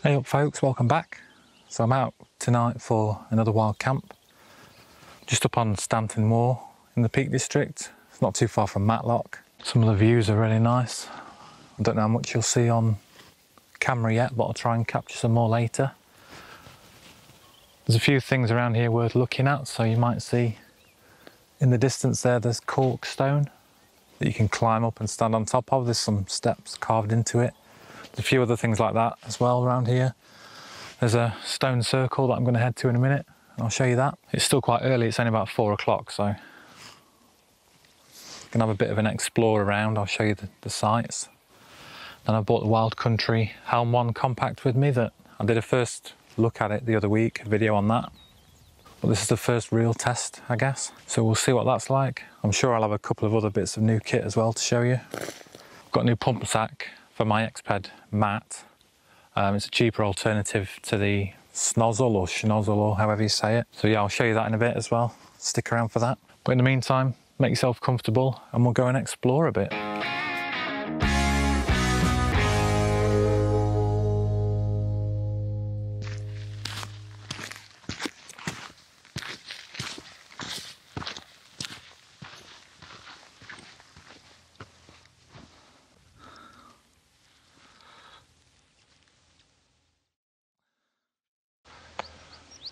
Hey up folks, welcome back. So I'm out tonight for another wild camp. Just up on Stanton Moor in the Peak District. It's not too far from Matlock. Some of the views are really nice. I don't know how much you'll see on camera yet, but I'll try and capture some more later. There's a few things around here worth looking at, so you might see in the distance there's cork stone that you can climb up and stand on top of. There's some steps carved into it. There's a few other things like that as well around here. There's a stone circle that I'm going to head to in a minute, and I'll show you that. It's still quite early, it's only about 4 o'clock, so I'm going to have a bit of an explore around. I'll show you the sights. Then I bought the Wild Country Helm 1 compact with me that I did a first look at it the other week, a video on that. But this is the first real test, I guess. So we'll see what that's like. I'm sure I'll have a couple of other bits of new kit as well to show you. Got a new pump sack for my Exped mat. It's a cheaper alternative to the Schnozzel or Schnozzel or however you say it. So yeah, I'll show you that in a bit as well. Stick around for that. But in the meantime, make yourself comfortable and we'll go and explore a bit.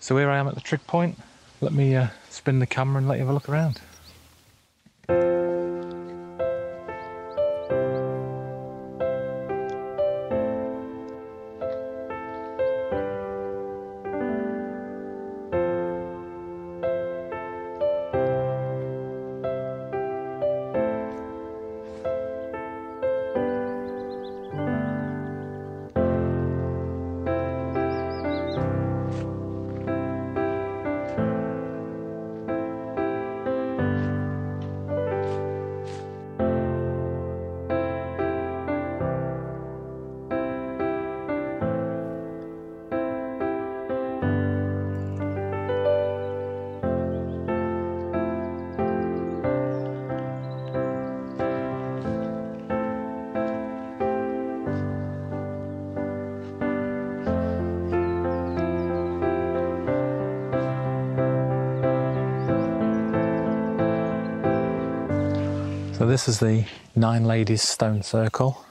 So here I am at the trig point. Let me spin the camera and let you have a look around. So this is the 9 Ladies stone circle.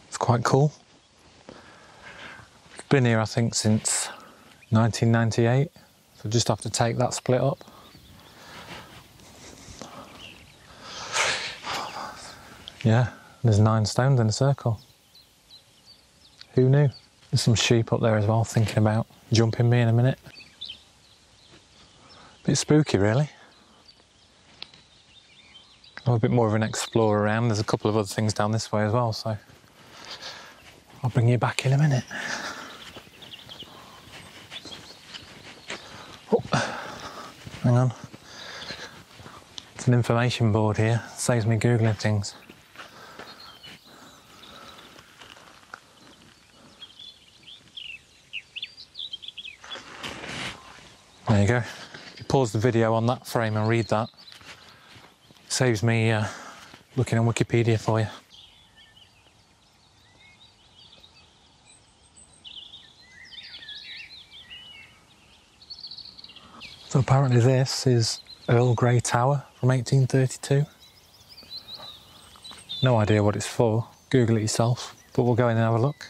It's quite cool. It's been here I think since 1998, so just have to take that split up. Yeah, there's 9 stones in a circle. Who knew? There's some sheep up there as well thinking about jumping me in a minute. Bit spooky really. I'm a bit more of an explorer around. There's a couple of other things down this way as well, so I'll bring you back in a minute. Oh, hang on. It's an information board here. Saves me Googling things. There you go. Pause the video on that frame and read that. Saves me looking on Wikipedia for you. So apparently this is Earl Grey Tower from 1832. No idea what it's for, Google it yourself, but we'll go in and have a look.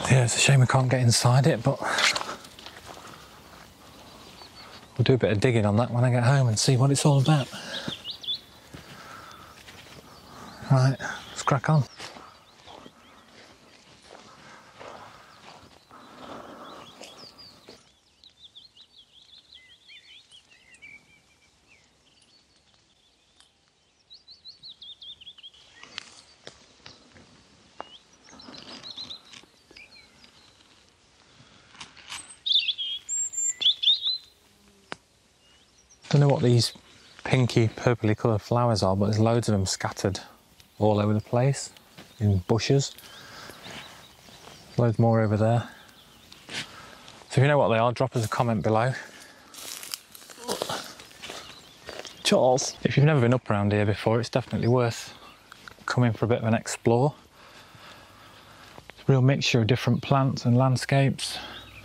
Yeah, it's a shame we can't get inside it, but we'll do a bit of digging on that when I get home and see what it's all about. Right, let's crack on. Don't know what these pinky, purpley coloured flowers are, but there's loads of them scattered all over the place in bushes. Loads more over there. So if you know what they are, drop us a comment below. Charles, if you've never been up around here before, it's definitely worth coming for a bit of an explore. It's a real mixture of different plants and landscapes.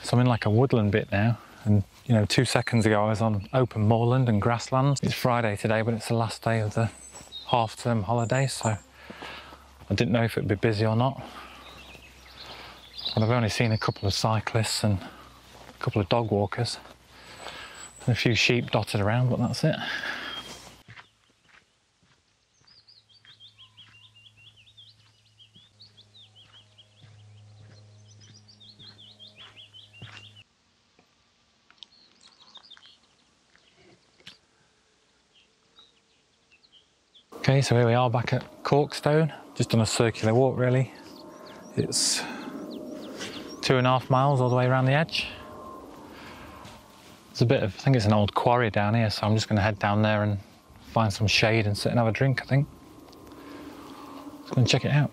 So I'm in like a woodland bit now, and you know, 2 seconds ago I was on open moorland and grasslands. It's Friday today, but it's the last day of the half-term holiday, so I didn't know if it'd be busy or not. And I've only seen a couple of cyclists and a couple of dog walkers and a few sheep dotted around, but that's it. Okay, so here we are back at Corkstone, just on a circular walk really. It's 2.5 miles all the way around the edge. There's a bit of, I think it's an old quarry down here, so I'm just going to head down there and find some shade and sit and have a drink, I think. Let's go and check it out.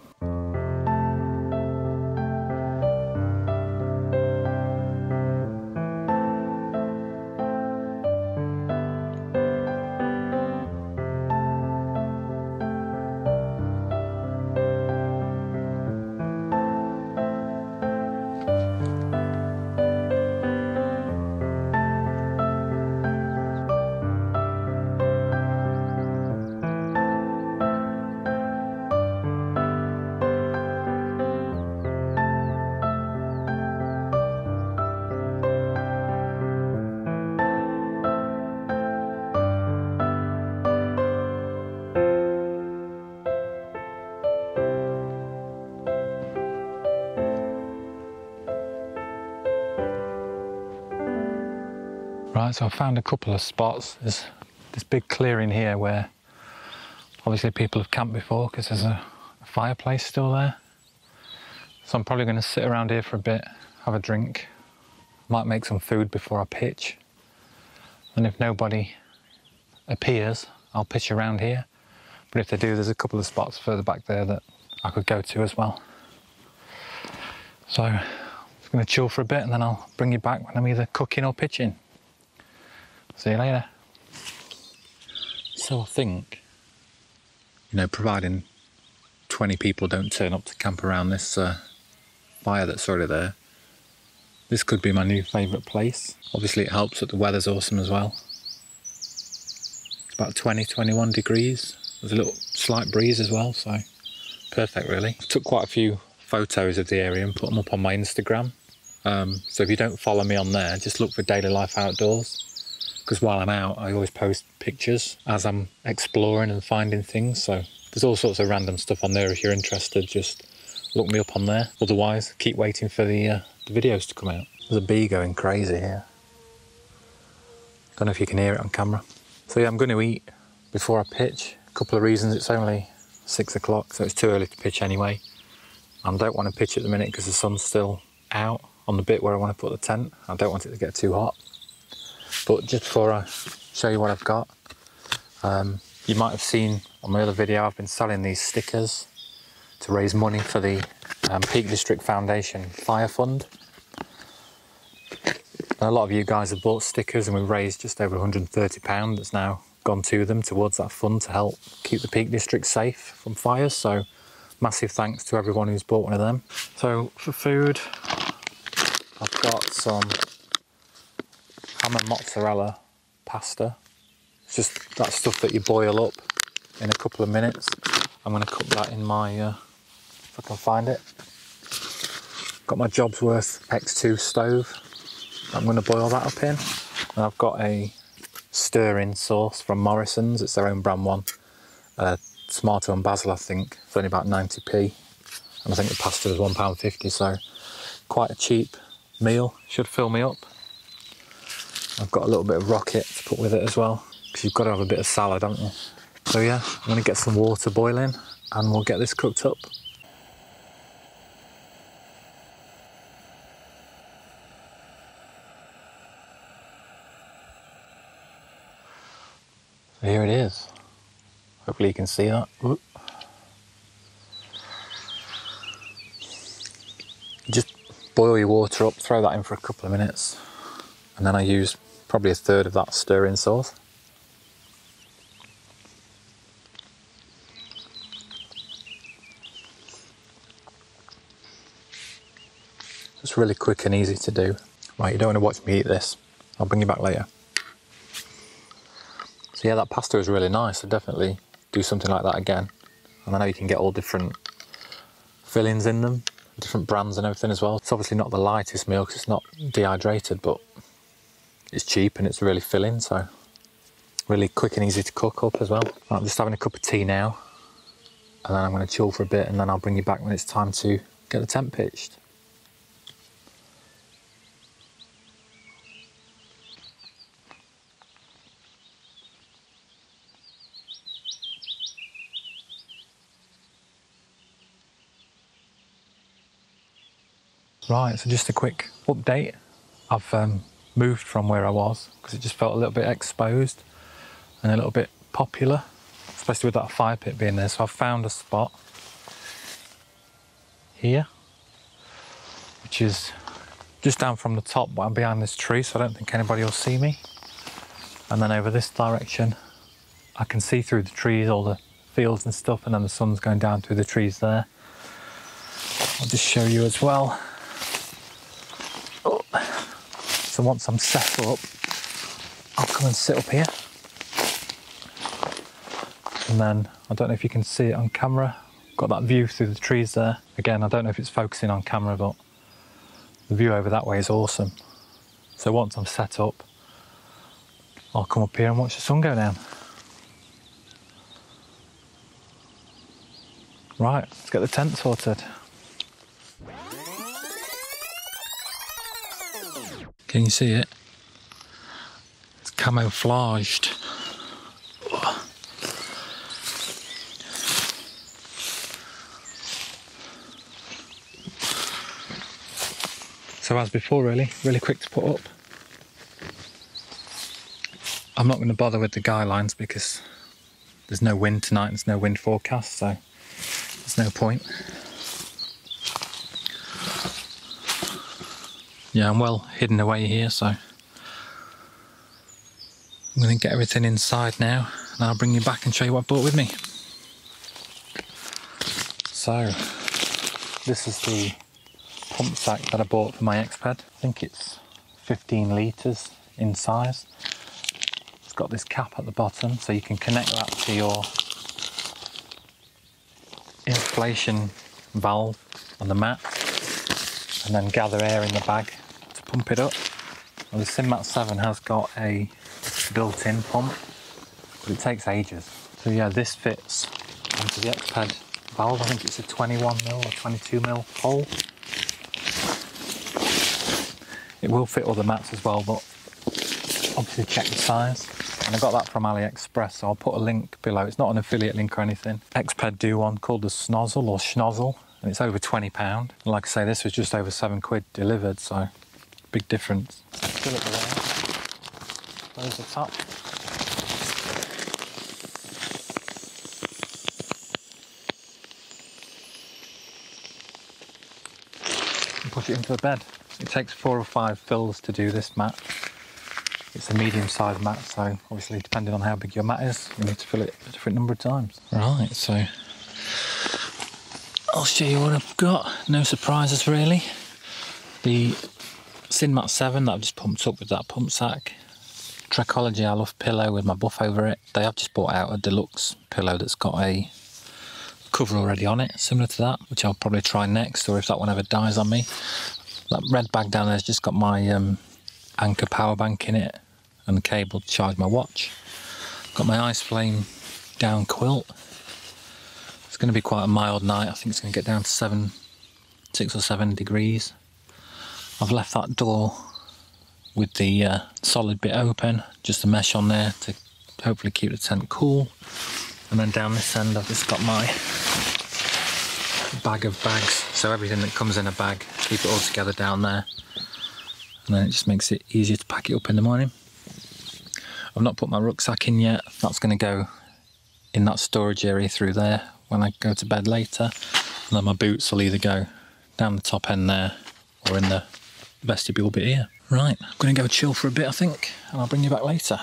Right, so I found a couple of spots. There's this big clearing here where obviously people have camped before because there's a fireplace still there. So I'm probably going to sit around here for a bit, have a drink, might make some food before I pitch. And if nobody appears, I'll pitch around here. But if they do, there's a couple of spots further back there that I could go to as well. So I'm just going to chill for a bit and then I'll bring you back when I'm either cooking or pitching. See you later. So I think, you know, providing 20 people don't turn up to camp around this fire that's already there, this could be my new favourite place. Obviously it helps that the weather's awesome as well. It's about 20, 21 degrees. There's a little slight breeze as well, so perfect really. I took quite a few photos of the area and put them up on my Instagram. So if you don't follow me on there, just look for Daily Life Outdoors. Because while I'm out, I always post pictures as I'm exploring and finding things. So there's all sorts of random stuff on there. If you're interested, just look me up on there. Otherwise, keep waiting for the videos to come out. There's a bee going crazy here. Don't know if you can hear it on camera. So yeah, I'm going to eat before I pitch. A couple of reasons. It's only 6 o'clock, so it's too early to pitch anyway. And I don't want to pitch at the minute because the sun's still out on the bit where I want to put the tent. I don't want it to get too hot. But just before I show you what I've got, you might have seen on my other video I've been selling these stickers to raise money for the Peak District Foundation Fire Fund. And a lot of you guys have bought stickers and we've raised just over £130 that's now gone to them towards that fund to help keep the Peak District safe from fires. So massive thanks to everyone who's bought one of them. So for food, I've got some ham and mozzarella pasta. It's just that stuff that you boil up in a couple of minutes. I'm going to cook that in my, if I can find it. Got my Jobsworth X2 stove. I'm going to boil that up in. And I've got a stir-in sauce from Morrison's. It's their own brand one. Tomato and basil, I think. It's only about 90p. And I think the pasta was £1.50, so quite a cheap meal. Should fill me up. I've got a little bit of rocket to put with it as well, because you've got to have a bit of salad, haven't you? So yeah, I'm going to get some water boiling and we'll get this cooked up. Here it is. Hopefully you can see that. Ooh. Just boil your water up, throw that in for a couple of minutes, and then I use probably a third of that stir-in sauce. It's really quick and easy to do. Right, you don't want to watch me eat this. I'll bring you back later. So yeah, that pasta is really nice. I'd definitely do something like that again. And I know you can get all different fillings in them, different brands and everything as well. It's obviously not the lightest meal because it's not dehydrated, but it's cheap and it's really filling, so really quick and easy to cook up as well. Right, I'm just having a cup of tea now, and then I'm going to chill for a bit, and then I'll bring you back when it's time to get the tent pitched. Right, so just a quick update. I've moved from where I was because it just felt a little bit exposed and a little bit popular, especially with that fire pit being there. So I've found a spot here, which is just down from the top, but I'm behind this tree, so I don't think anybody will see me. And then over this direction, I can see through the trees, all the fields and stuff, and then the sun's going down through the trees there. I'll just show you as well. So once I'm set up, I'll come and sit up here. And then, I don't know if you can see it on camera, got that view through the trees there. Again, I don't know if it's focusing on camera, but the view over that way is awesome. So once I'm set up, I'll come up here and watch the sun go down. Right, let's get the tent sorted. Can you see it? It's camouflaged. So as before, really quick to put up. I'm not going to bother with the guy lines because there's no wind tonight, there's no wind forecast, so there's no point. Yeah, I'm well hidden away here, so I'm going to get everything inside now, and I'll bring you back and show you what I brought with me. So, this is the pump sack that I bought for my Exped. I think it's 15 litres in size. It's got this cap at the bottom, so you can connect that to your inflation valve on the mat, and then gather air in the bag to pump it up. Well, the Sinmat 7 has got a built-in pump, but it takes ages. So yeah, this fits onto the Exped valve. I think it's a 21mm or 22mm hole. It will fit other mats as well, but obviously check the size. And I got that from AliExpress, so I'll put a link below. It's not an affiliate link or anything. Exped do one called the Schnozzel or Schnozzel, and it's over £20. And like I say, this was just over £7 delivered, so big difference. Fill it there. Close the top. And push it into the bed. It takes 4 or 5 fills to do this mat. It's a medium-sized mat, so obviously depending on how big your mat is, you need to fill it a different number of times. Right, so I'll show you what I've got. No surprises really. The Sinmat 7 that I've just pumped up with that pump sack. Trekology I Love pillow with my buff over it. They have just bought out a deluxe pillow that's got a cover already on it, similar to that, which I'll probably try next, or if that one ever dies on me. That red bag down there has just got my Anchor power bank in it and the cable to charge my watch. Got my ice flame down quilt. It's going to be quite a mild night. I think it's going to get down to 6 or 7 degrees. I've left that door with the solid bit open, just a mesh on there to hopefully keep the tent cool. And then down this end I've just got my bag of bags, so everything that comes in a bag, keep it all together down there, and then it just makes it easier to pack it up in the morning. I've not put my rucksack in yet. That's going to go in that storage area through there when I go to bed later. And then my boots will either go down the top end there or in the vestibule bit here. Right, I'm going to go chill for a bit, I think, and I'll bring you back later.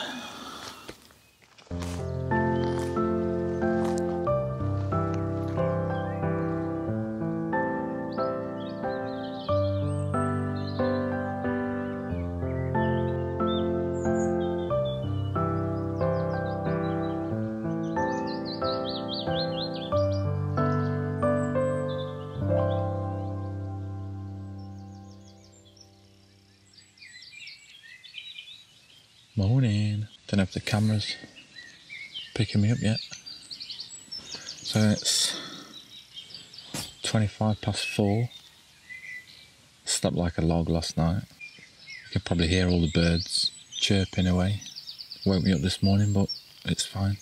Morning. Don't know if the camera's picking me up yet. So it's 4:25. Slept like a log last night. You could probably hear all the birds chirping away. Woke me up this morning, but it's fine.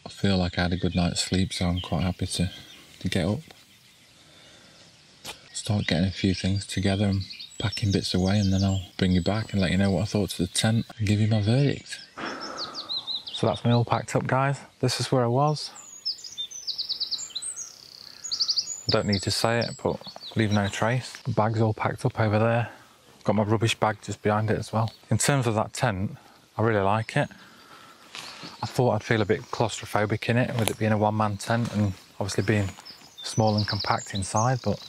I feel like I had a good night's sleep, so I'm quite happy to get up. Start getting a few things together and packing bits away, and then I'll bring you back and let you know what I thought to the tent and give you my verdict. So that's me all packed up, guys. This is where I was. I don't need to say it, but leave no trace. The bag's all packed up over there. Got my rubbish bag just behind it as well. In terms of that tent, I really like it. I thought I'd feel a bit claustrophobic in it with it being a one-man tent and obviously being small and compact inside, but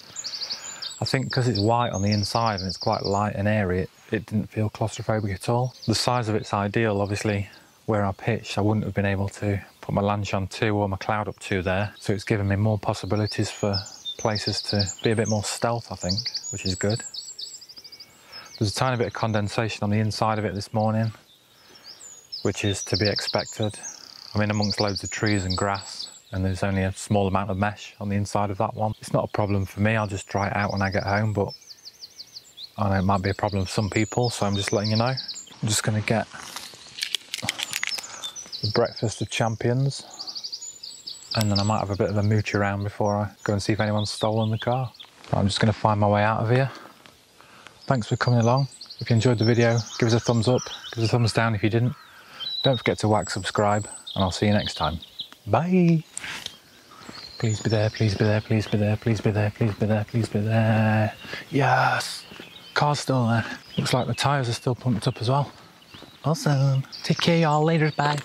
I think because it's white on the inside and it's quite light and airy, it didn't feel claustrophobic at all. The size of it's ideal. Obviously, where I pitched, I wouldn't have been able to put my Lanchon 2 or my Cloud Up 2 there, so it's given me more possibilities for places to be a bit more stealth, I think, which is good. There's a tiny bit of condensation on the inside of it this morning, which is to be expected. I'm in amongst loads of trees and grass, and there's only a small amount of mesh on the inside of that one. It's not a problem for me, I'll just dry it out when I get home, but I know it might be a problem for some people, so I'm just letting you know. I'm just gonna get the breakfast of champions, and then I might have a bit of a mooch around before I go and see if anyone's stolen the car. But I'm just gonna find my way out of here. Thanks for coming along. If you enjoyed the video, give us a thumbs up, give us a thumbs down if you didn't. Don't forget to whack subscribe, and I'll see you next time. Bye. Please be there, please be there, please be there, please be there, please be there, please be there. Yes, car's still there. Looks like the tyres are still pumped up as well. Awesome. Take care, y'all. Later, bye.